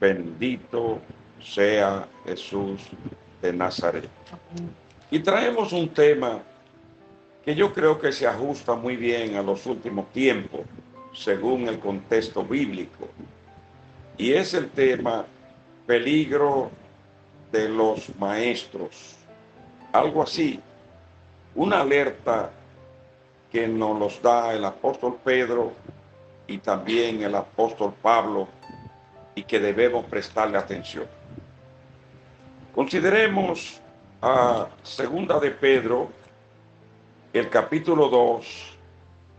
Bendito sea Jesús de Nazaret. Y traemos un tema que yo creo que se ajusta muy bien a los últimos tiempos, según el contexto bíblico. Y es el tema peligro de los maestros. Algo así, una alerta que nos los da el apóstol Pedro y también el apóstol Pablo y que debemos prestarle atención. Consideremos a Segunda de Pedro, el capítulo 2,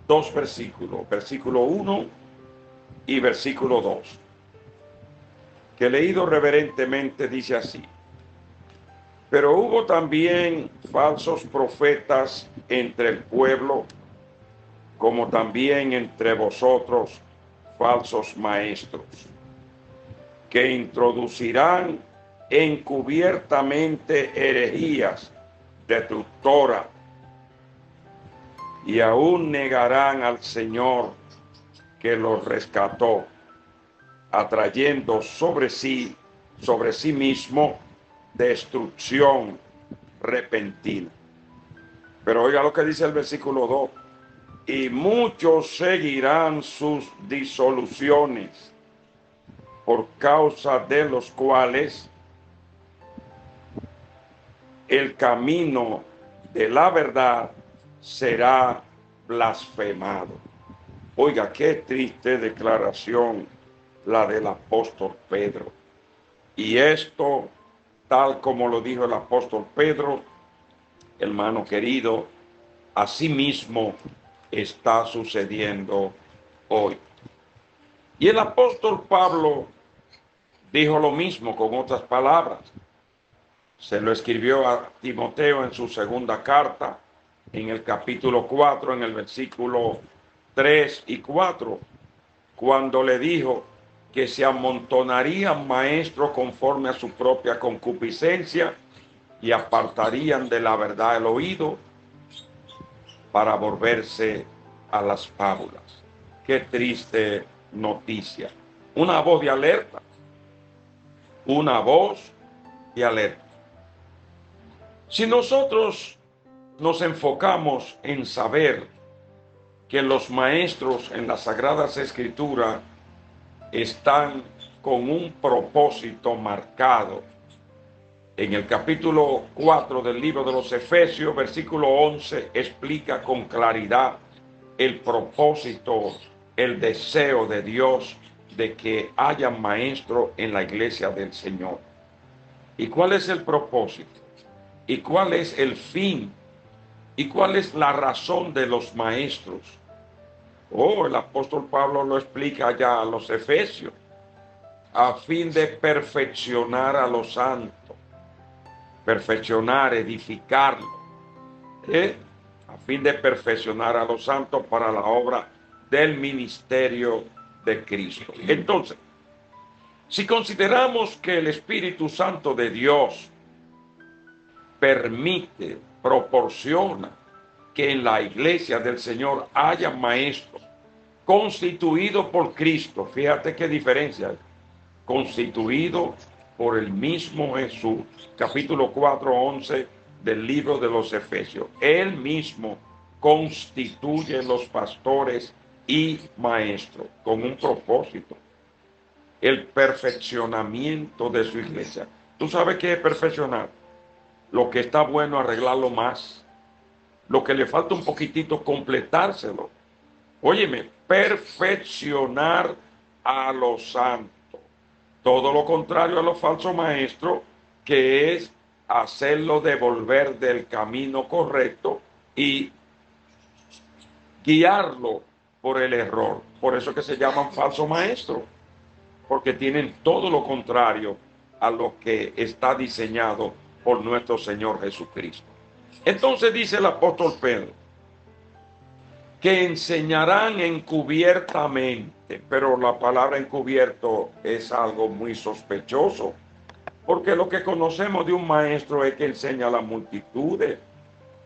dos versículos, versículo 1 y versículo 2, que leído reverentemente dice así: pero hubo también falsos profetas entre el pueblo, como también entre vosotros falsos maestros, que introducirán encubiertamente herejías destructoras y aún negarán al Señor que los rescató, atrayendo sobre sí mismo destrucción repentina. Pero oiga lo que dice el versículo 2: y muchos seguirán sus disoluciones, por causa de los cuales el camino de la verdad será blasfemado. Oiga, qué triste declaración la del apóstol Pedro. Y esto, tal como lo dijo el apóstol Pedro, hermano querido, asimismo está sucediendo hoy. Y el apóstol Pablo dijo lo mismo con otras palabras. Se lo escribió a Timoteo en su segunda carta, en el capítulo 4, en el versículo 3 y 4, cuando le dijo que se amontonarían maestros conforme a su propia concupiscencia y apartarían de la verdad el oído para volverse a las fábulas. Qué triste noticia. Una voz de alerta. Una voz de alerta. Si nosotros nos enfocamos en saber que los maestros en las Sagradas Escrituras están con un propósito marcado, en el capítulo 4 del libro de los Efesios, versículo 11, explica con claridad el propósito, el deseo de Dios de que haya maestros en la iglesia del Señor. ¿Y cuál es el propósito? ¿Y cuál es el fin? ¿Y cuál es la razón de los maestros? El apóstol Pablo lo explica ya a los Efesios: a fin de perfeccionar a los santos, perfeccionar, edificarlo, a fin de perfeccionar a los santos para la obra del ministerio de Cristo. Entonces, si consideramos que el Espíritu Santo de Dios permite, proporciona que en la iglesia del Señor haya maestros constituidos por Cristo, fíjate qué diferencia, constituido por el mismo Jesús, capítulo 4, 11 del libro de los Efesios. Él mismo constituye los pastores y maestros con un propósito: el perfeccionamiento de su iglesia. ¿Tú sabes qué es perfeccionar? Lo que está bueno, arreglarlo más. Lo que le falta un poquitito, completárselo. Óyeme, perfeccionar a los santos. Todo lo contrario a los falsos maestros, que es hacerlo devolver del camino correcto y guiarlo por el error. Por eso que se llaman falsos maestros, porque tienen todo lo contrario a lo que está diseñado por nuestro Señor Jesucristo. Entonces dice el apóstol Pedro que enseñarán encubiertamente, pero la palabra encubierto es algo muy sospechoso, porque lo que conocemos de un maestro es que enseña a las multitudes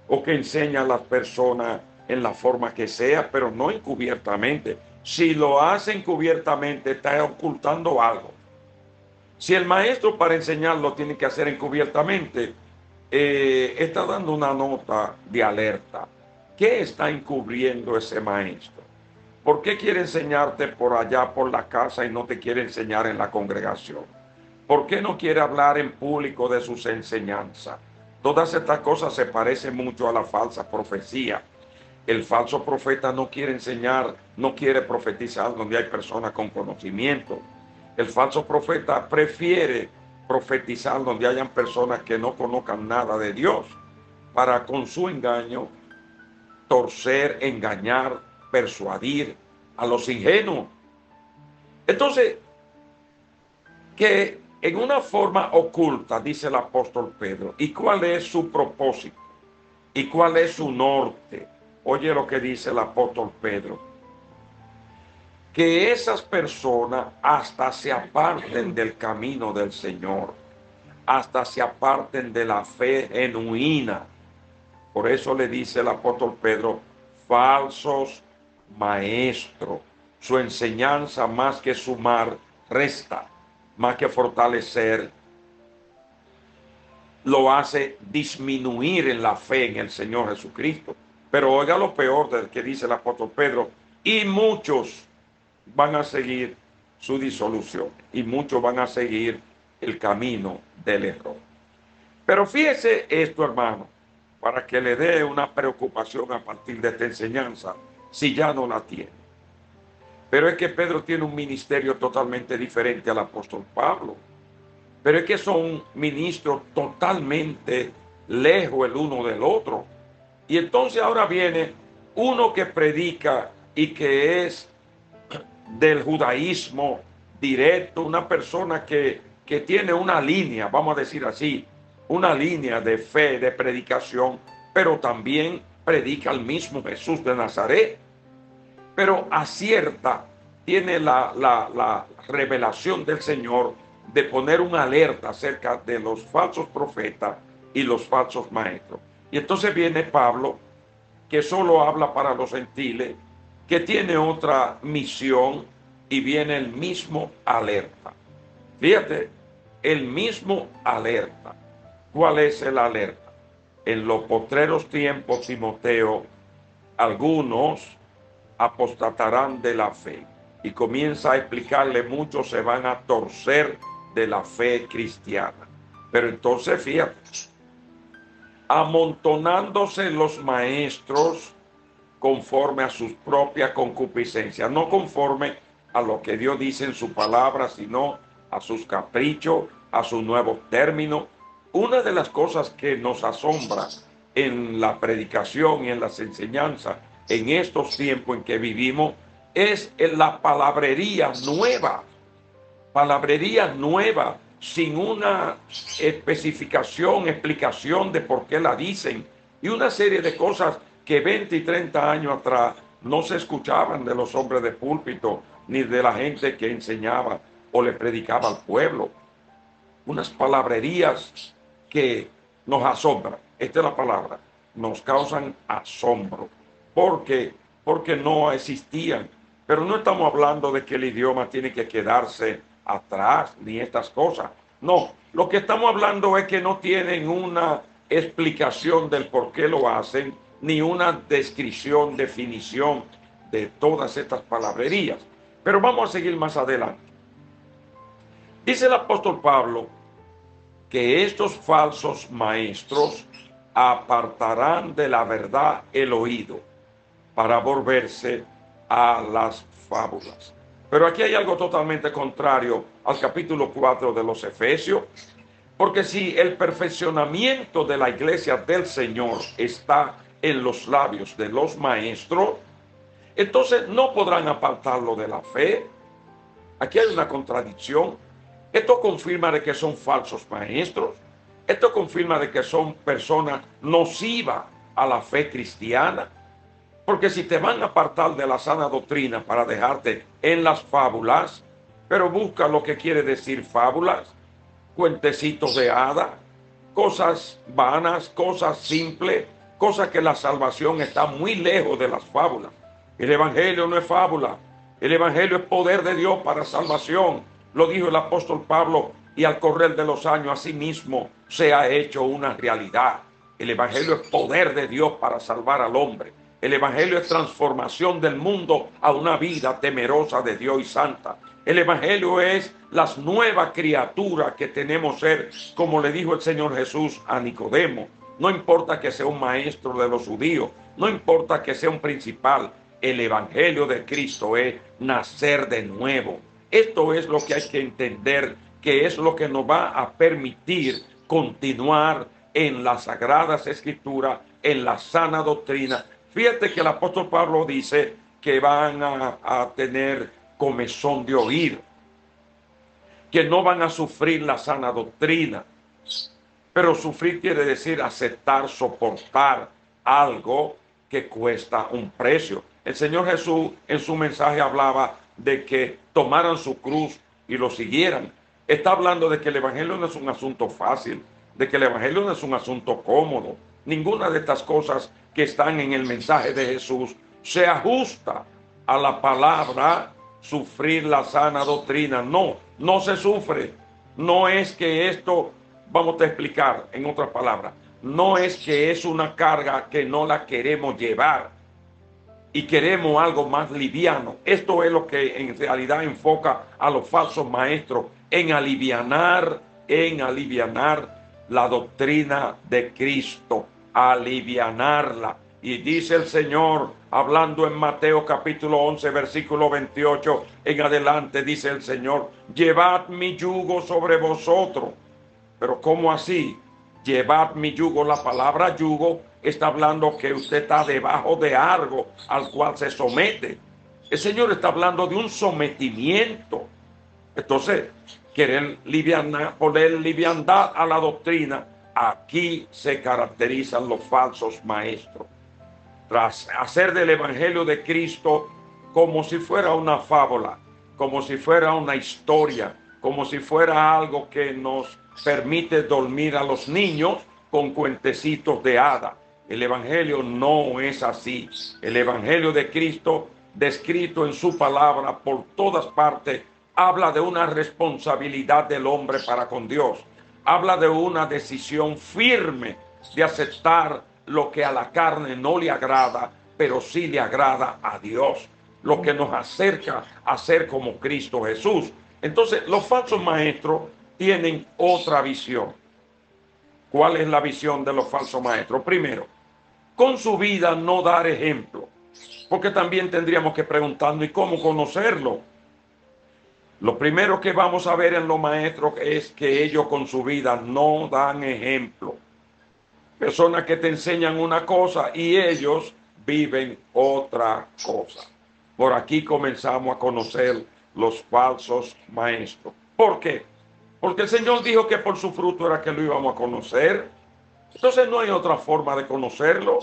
o que enseña a las personas en la forma que sea, pero no encubiertamente. Si lo hace encubiertamente, está ocultando algo. Si el maestro para enseñar lo tiene que hacer encubiertamente, está dando una nota de alerta. ¿Qué está encubriendo ese maestro? ¿Por qué quiere enseñarte por allá por la casa y no te quiere enseñar en la congregación? ¿Por qué no quiere hablar en público de sus enseñanzas? Todas estas cosas se parecen mucho a la falsa profecía. El falso profeta no quiere enseñar, no quiere profetizar donde hay personas con conocimiento. El falso profeta prefiere profetizar donde hayan personas que no conozcan nada de Dios, para con su engaño torcer, engañar, persuadir a los ingenuos. Entonces, que en una forma oculta, dice el apóstol Pedro, ¿y cuál es su propósito? ¿Y cuál es su norte? Oye lo que dice el apóstol Pedro, que esas personas hasta se aparten del camino del Señor, hasta se aparten de la fe genuina. Por eso le dice el apóstol Pedro, falsos maestros. Su enseñanza, más que sumar, resta, más que fortalecer, lo hace disminuir en la fe en el Señor Jesucristo. Pero oiga lo peor del que dice el apóstol Pedro, y muchos van a seguir su disolución, y muchos van a seguir el camino del error. Pero fíjese esto, hermano, para que le dé una preocupación a partir de esta enseñanza, si ya no la tiene. Pero es que Pedro tiene un ministerio totalmente diferente al apóstol Pablo. Pero es que son ministros totalmente lejos el uno del otro. Y entonces ahora viene uno que predica y que es del judaísmo directo, una persona que tiene una línea, vamos a decir así, una línea de fe, de predicación, pero también predica al mismo Jesús de Nazaret. Pero acierta, tiene la revelación del Señor de poner una alerta acerca de los falsos profetas y los falsos maestros. Y entonces viene Pablo, que solo habla para los gentiles, que tiene otra misión, y viene el mismo alerta. Fíjate, el mismo alerta. ¿Cuál es el alerta? En los postreros tiempos, Timoteo, algunos apostatarán de la fe. Y comienza a explicarle, muchos se van a torcer de la fe cristiana. Pero entonces, fíjate, amontonándose los maestros conforme a sus propias concupiscencias, no conforme a lo que Dios dice en su palabra, sino a sus caprichos, a sus nuevos términos. Una de las cosas que nos asombra en la predicación y en las enseñanzas en estos tiempos en que vivimos es la palabrería nueva, sin una especificación, explicación de por qué la dicen, y una serie de cosas que 20 y 30 años atrás no se escuchaban de los hombres de púlpito, ni de la gente que enseñaba o le predicaba al pueblo. Unas palabrerías que nos asombran, esta es la palabra, nos causan asombro, porque no existían. Pero no estamos hablando de que el idioma tiene que quedarse atrás, ni estas cosas. No, lo que estamos hablando es que no tienen una explicación del por qué lo hacen, ni una descripción, definición de todas estas palabrerías. Pero vamos a seguir más adelante. Dice el apóstol Pablo que estos falsos maestros apartarán de la verdad el oído para volverse a las fábulas. Pero aquí hay algo totalmente contrario al capítulo 4 de los Efesios, porque si el perfeccionamiento de la iglesia del Señor está en los labios de los maestros, entonces no podrán apartarlo de la fe. Aquí hay una contradicción. Esto confirma de que son falsos maestros. Esto confirma de que son personas nocivas a la fe cristiana. Porque si te van a apartar de la sana doctrina para dejarte en las fábulas, pero busca lo que quiere decir fábulas, cuentecitos de hada, cosas vanas, cosas simples, cosas que la salvación está muy lejos de las fábulas. El evangelio no es fábula, el evangelio es poder de Dios para salvación. Lo dijo el apóstol Pablo y al correr de los años asimismo se ha hecho una realidad. El Evangelio es poder de Dios para salvar al hombre. El Evangelio es transformación del mundo a una vida temerosa de Dios y santa. El Evangelio es las nuevas criaturas que tenemos ser, como le dijo el Señor Jesús a Nicodemo. No importa que sea un maestro de los judíos, no importa que sea un principal, el Evangelio de Cristo es nacer de nuevo. Esto es lo que hay que entender, que es lo que nos va a permitir continuar en las Sagradas Escrituras, en la sana doctrina. Fíjate que el apóstol Pablo dice que van a tener comezón de oír, que no van a sufrir la sana doctrina. Pero sufrir quiere decir aceptar, soportar algo que cuesta un precio. El Señor Jesús en su mensaje hablaba de que tomaran su cruz y lo siguieran. Está hablando de que el Evangelio no es un asunto fácil, de que el Evangelio no es un asunto cómodo. Ninguna de estas cosas que están en el mensaje de Jesús se ajusta a la palabra sufrir la sana doctrina. No, no se sufre. No es que esto, vamos a explicar en otras palabras, no es que es una carga que no la queremos llevar y queremos algo más liviano. Esto es lo que en realidad enfoca a los falsos maestros en alivianar la doctrina de Cristo, alivianarla. Y dice el Señor, hablando en Mateo capítulo 11, versículo 28 en adelante, dice el Señor, llevad mi yugo sobre vosotros. Pero ¿cómo así? Llevad mi yugo. La palabra yugo está hablando que usted está debajo de algo al cual se somete. El Señor está hablando de un sometimiento. Entonces, querer poner liviandad a la doctrina, aquí se caracterizan los falsos maestros. Tras hacer del Evangelio de Cristo como si fuera una fábula, como si fuera una historia, como si fuera algo que nos permite dormir a los niños con cuentecitos de hada. El Evangelio no es así. El Evangelio de Cristo, descrito en su palabra por todas partes, habla de una responsabilidad del hombre para con Dios. Habla de una decisión firme de aceptar lo que a la carne no le agrada, pero sí le agrada a Dios, lo que nos acerca a ser como Cristo Jesús. Entonces, los falsos maestros tienen otra visión. ¿Cuál es la visión de los falsos maestros? Primero, con su vida no dar ejemplo, porque también tendríamos que preguntarnos, ¿y cómo conocerlo? Lo primero que vamos a ver en los maestros es que ellos con su vida no dan ejemplo. Personas que te enseñan una cosa y ellos viven otra cosa. Por aquí comenzamos a conocer los falsos maestros. ¿Por qué? Porque el Señor dijo que por su fruto era que lo íbamos a conocer. Entonces no hay otra forma de conocerlo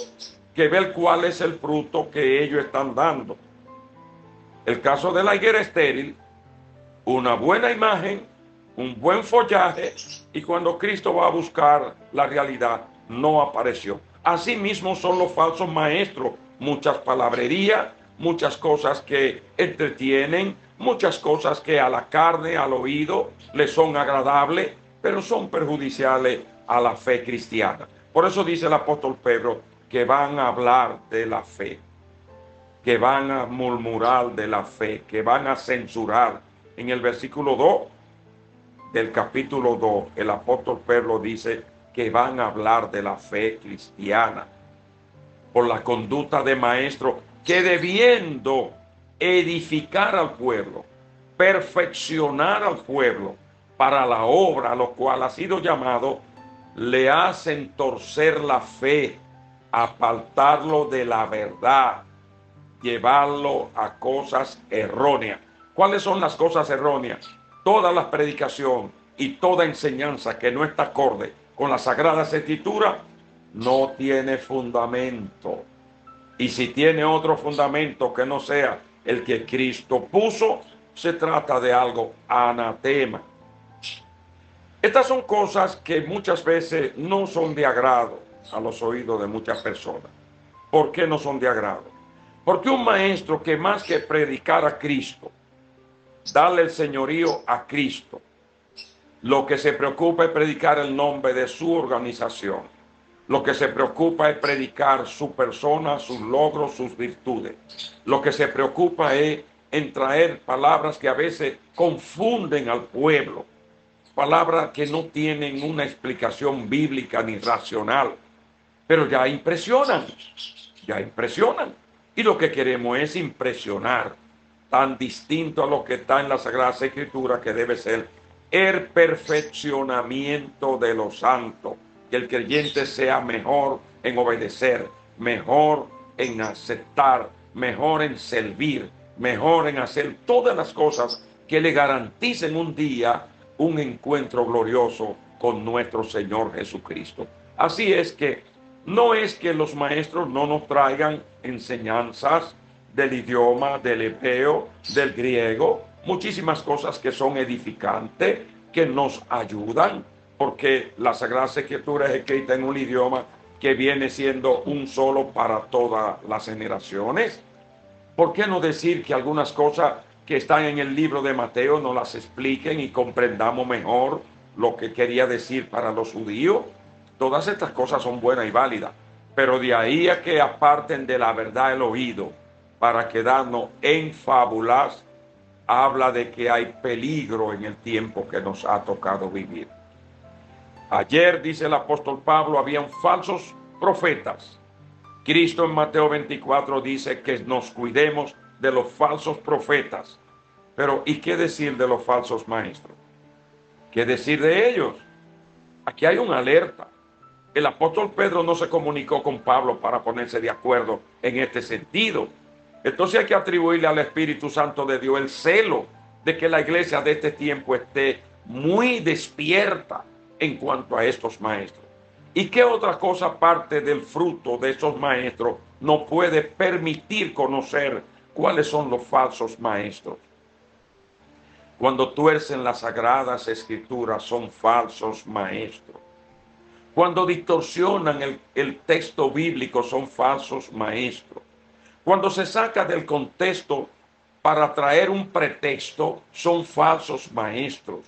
que ver cuál es el fruto que ellos están dando. El caso de la higuera estéril, una buena imagen, un buen follaje, y cuando Cristo va a buscar la realidad, no apareció. Así mismo son los falsos maestros, muchas palabrerías, muchas cosas que entretienen, muchas cosas que a la carne, al oído, le son agradables, pero son perjudiciales a la fe cristiana. Por eso dice el apóstol Pedro que van a hablar de la fe, que van a murmurar de la fe, que van a censurar. En el versículo 2 del capítulo 2, el apóstol Pedro dice que van a hablar de la fe cristiana por la conducta de maestros que debiendo edificar al pueblo, perfeccionar al pueblo para la obra a lo cual ha sido llamado, le hacen torcer la fe, apartarlo de la verdad, llevarlo a cosas erróneas. ¿Cuáles son las cosas erróneas? Toda la predicación y toda enseñanza que no está acorde con las Sagradas Escrituras no tiene fundamento. Y si tiene otro fundamento que no sea el que Cristo puso, se trata de algo anatema. Estas son cosas que muchas veces no son de agrado a los oídos de muchas personas. ¿Por qué no son de agrado? Porque un maestro que más que predicar a Cristo, darle el señorío a Cristo, Lo que se preocupa es predicar el nombre de su organización. Lo que se preocupa es predicar su persona, sus logros, sus virtudes. Lo que se preocupa es en traer palabras que a veces confunden al pueblo. Palabras que no tienen una explicación bíblica ni racional, pero ya impresionan, ya impresionan. Y lo que queremos es impresionar, tan distinto a lo que está en la Sagrada Escritura, que debe ser el perfeccionamiento de los santos, que el creyente sea mejor en obedecer, mejor en aceptar, mejor en servir, mejor en hacer todas las cosas que le garanticen un día un encuentro glorioso con nuestro Señor Jesucristo. Así es que no es que los maestros no nos traigan enseñanzas del idioma, del hebreo, del griego, muchísimas cosas que son edificantes, que nos ayudan, porque la Sagrada Escritura es escrita en un idioma que viene siendo un solo para todas las generaciones. ¿Por qué no decir que algunas cosas que están en el libro de Mateo nos las expliquen y comprendamos mejor lo que quería decir para los judíos? Todas estas cosas son buenas y válidas, pero de ahí a que aparten de la verdad el oído para quedarnos en fábulas, habla de que hay peligro en el tiempo que nos ha tocado vivir. Ayer, dice el apóstol Pablo, habían falsos profetas. Cristo en Mateo 24 dice que nos cuidemos de los falsos profetas. Pero ¿y qué decir de los falsos maestros? ¿Qué decir de ellos? Aquí hay una alerta. El apóstol Pedro no se comunicó con Pablo para ponerse de acuerdo en este sentido. Entonces hay que atribuirle al Espíritu Santo de Dios el celo de que la iglesia de este tiempo esté muy despierta en cuanto a estos maestros. ¿Y qué otra cosa parte del fruto de esos maestros no puede permitir conocer cuáles son los falsos maestros? Cuando tuercen las sagradas escrituras son falsos maestros. Cuando distorsionan el texto bíblico son falsos maestros. Cuando se saca del contexto para traer un pretexto son falsos maestros.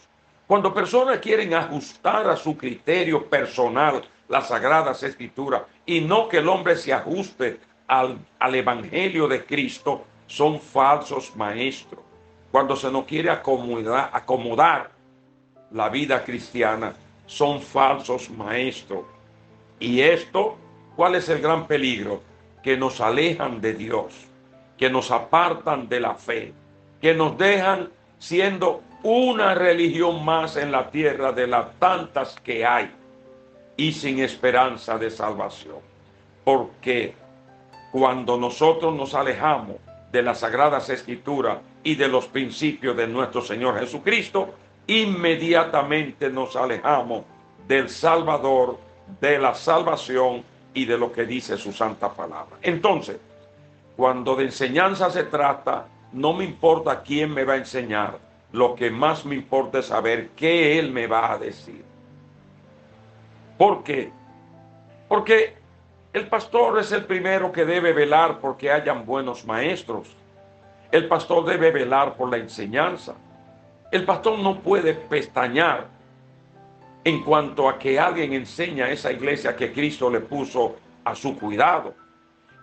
Cuando personas quieren ajustar a su criterio personal las sagradas escrituras y no que el hombre se ajuste al evangelio de Cristo, son falsos maestros. Cuando se nos quiere acomodar la vida cristiana, son falsos maestros. Y esto, ¿cuál es el gran peligro? Que nos alejan de Dios, que nos apartan de la fe, que nos dejan siendo una religión más en la tierra de las tantas que hay y sin esperanza de salvación. Porque cuando nosotros nos alejamos de las sagradas escrituras y de los principios de nuestro Señor Jesucristo, inmediatamente nos alejamos del Salvador, de la salvación y de lo que dice su santa palabra. Entonces, cuando de enseñanza se trata, no me importa quién me va a enseñar, lo que más me importa es saber qué Él me va a decir. ¿Por qué? Porque el pastor es el primero que debe velar porque hayan buenos maestros. El pastor debe velar por la enseñanza. El pastor no puede pestañear en cuanto a que alguien enseña a esa iglesia que Cristo le puso a su cuidado.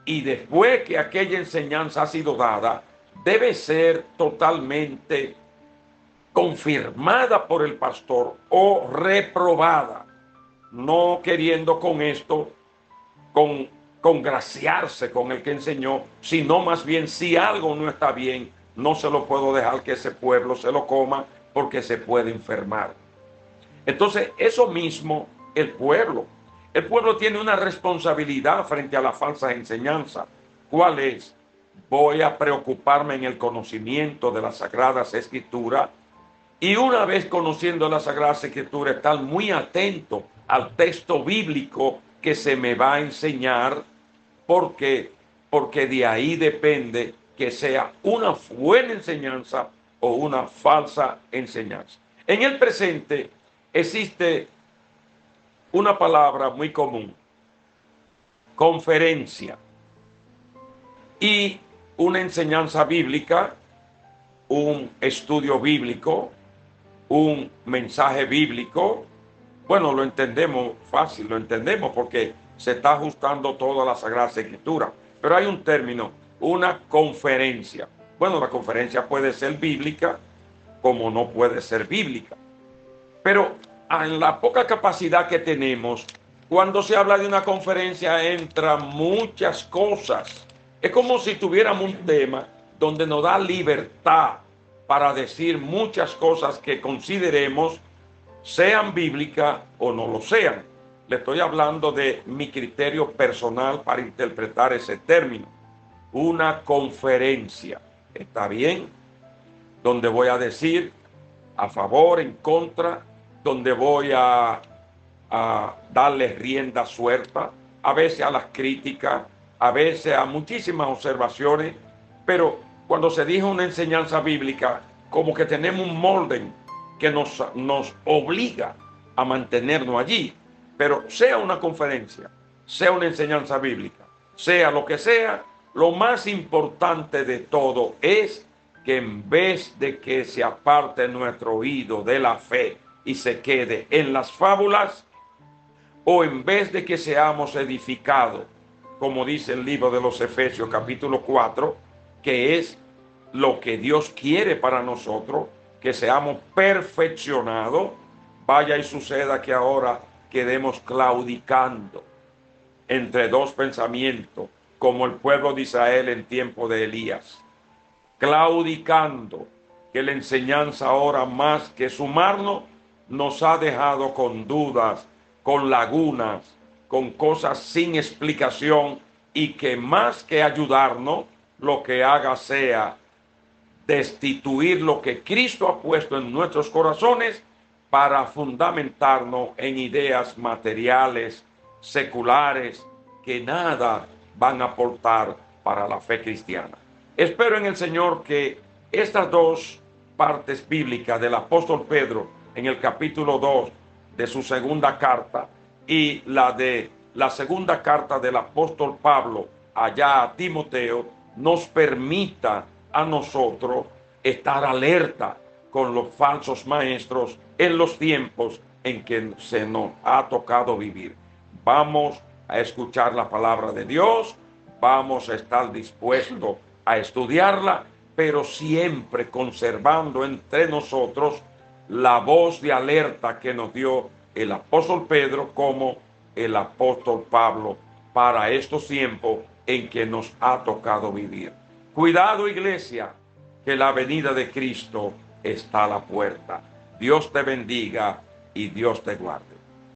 Y después que aquella enseñanza ha sido dada, debe ser totalmente confirmada por el pastor o reprobada, no queriendo con esto congraciarse con el que enseñó, sino más bien si algo no está bien, no se lo puedo dejar que ese pueblo se lo coma porque se puede enfermar. Entonces, eso mismo, el pueblo tiene una responsabilidad frente a la falsa enseñanza. ¿Cuál es? Voy a preocuparme en el conocimiento de las Sagradas Escrituras y una vez conociendo las Sagradas Escrituras, estar muy atento al texto bíblico que se me va a enseñar, porque de ahí depende que sea una buena enseñanza o una falsa enseñanza. En el presente existe una palabra muy común: conferencia, y una enseñanza bíblica, un estudio bíblico, un mensaje bíblico, bueno, lo entendemos fácil, lo entendemos porque se está ajustando toda la Sagrada Escritura. Pero hay un término, una conferencia. Bueno, la conferencia puede ser bíblica como no puede ser bíblica. Pero en la poca capacidad que tenemos, cuando se habla de una conferencia entran muchas cosas. Es como si tuviéramos un tema donde nos da libertad para decir muchas cosas que consideremos sean bíblicas o no lo sean. Le estoy hablando de mi criterio personal para interpretar ese término. Una conferencia, ¿está bien? Donde voy a decir a favor, en contra, donde voy a darle rienda suelta, a veces a las críticas, a veces a muchísimas observaciones, pero cuando se dijo una enseñanza bíblica, como que tenemos un molde que nos obliga a mantenernos allí. Pero sea una conferencia, sea una enseñanza bíblica, sea lo que sea, lo más importante de todo es que en vez de que se aparte nuestro oído de la fe y se quede en las fábulas, o en vez de que seamos edificados, como dice el libro de los Efesios capítulo 4, que es lo que Dios quiere para nosotros, que seamos perfeccionados, vaya y suceda que ahora quedemos claudicando entre dos pensamientos, como el pueblo de Israel en tiempo de Elías, claudicando, que la enseñanza ahora más que sumarnos, nos ha dejado con dudas, con lagunas, con cosas sin explicación, y que más que ayudarnos, lo que haga sea destituir lo que Cristo ha puesto en nuestros corazones para fundamentarnos en ideas materiales, seculares, que nada van a aportar para la fe cristiana. Espero en el Señor que estas dos partes bíblicas del apóstol Pedro en el capítulo 2 de su segunda carta y la de la segunda carta del apóstol Pablo allá a Timoteo nos permita a nosotros estar alerta con los falsos maestros en los tiempos en que se nos ha tocado vivir. Vamos a escuchar la palabra de Dios, vamos a estar dispuestos a estudiarla, pero siempre conservando entre nosotros la voz de alerta que nos dio el apóstol Pedro como el apóstol Pablo para estos tiempos en que nos ha tocado vivir. Cuidado, iglesia, que la venida de Cristo está a la puerta. Dios te bendiga y Dios te guarde.